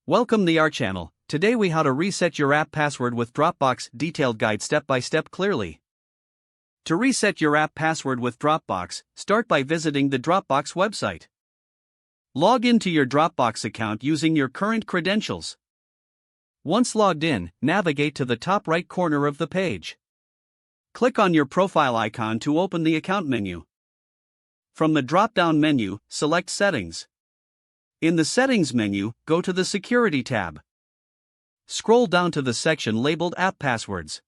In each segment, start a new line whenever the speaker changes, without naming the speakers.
Welcome to our channel. Today we how to reset your app password with Dropbox, detailed guide step by step clearly. To reset your app password with Dropbox, start by visiting the Dropbox website. Log into your Dropbox account using your current credentials. Once logged in, navigate to the top right corner of the page. Click on your profile icon to open the account menu. From the drop-down menu, select Settings. In the Settings menu, go to the Security tab. Scroll down to the section labeled App Passwords.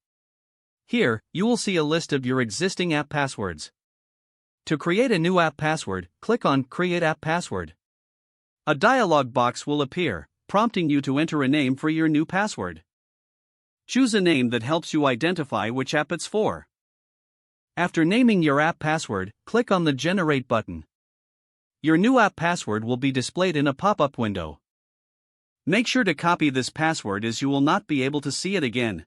Here, you will see a list of your existing app passwords. To create a new app password, click on Create App Password. A dialog box will appear, prompting you to enter a name for your new password. Choose a name that helps you identify which app it's for. After naming your app password, click on the Generate button. Your new app password will be displayed in a pop-up window. Make sure to copy this password as you will not be able to see it again.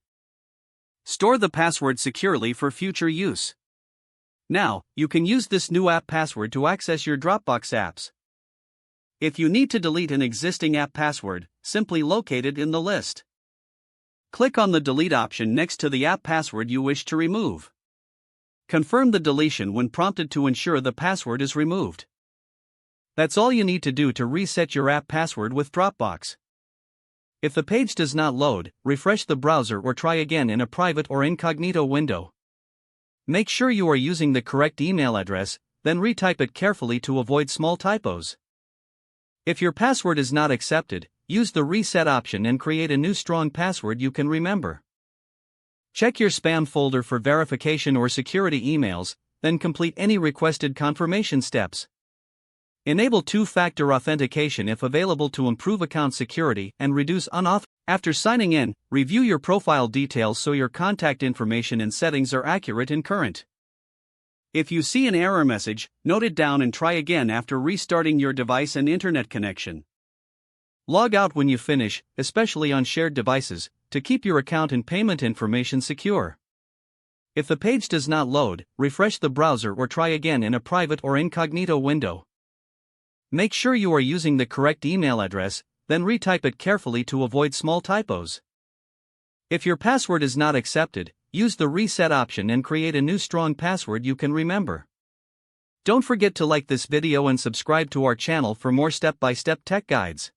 Store the password securely for future use. Now, you can use this new app password to access your Dropbox apps. If you need to delete an existing app password, simply locate it in the list. Click on the Delete option next to the app password you wish to remove. Confirm the deletion when prompted to ensure the password is removed. That's all you need to do to reset your app password with Dropbox. If the page does not load, refresh the browser or try again in a private or incognito window. Make sure you are using the correct email address, then retype it carefully to avoid small typos. If your password is not accepted, use the Reset option and create a new strong password you can remember. Check your spam folder for verification or security emails, then complete any requested confirmation steps. Enable two-factor authentication if available to improve account security and reduce unauthorized. After signing in, review your profile details so your contact information and settings are accurate and current. If you see an error message, note it down and try again after restarting your device and internet connection. Log out when you finish, especially on shared devices, to keep your account and payment information secure. If the page does not load, refresh the browser or try again in a private or incognito window. Make sure you are using the correct email address, then retype it carefully to avoid small typos. If your password is not accepted, use the Reset option and create a new strong password you can remember. Don't forget to like this video and subscribe to our channel for more step-by-step tech guides.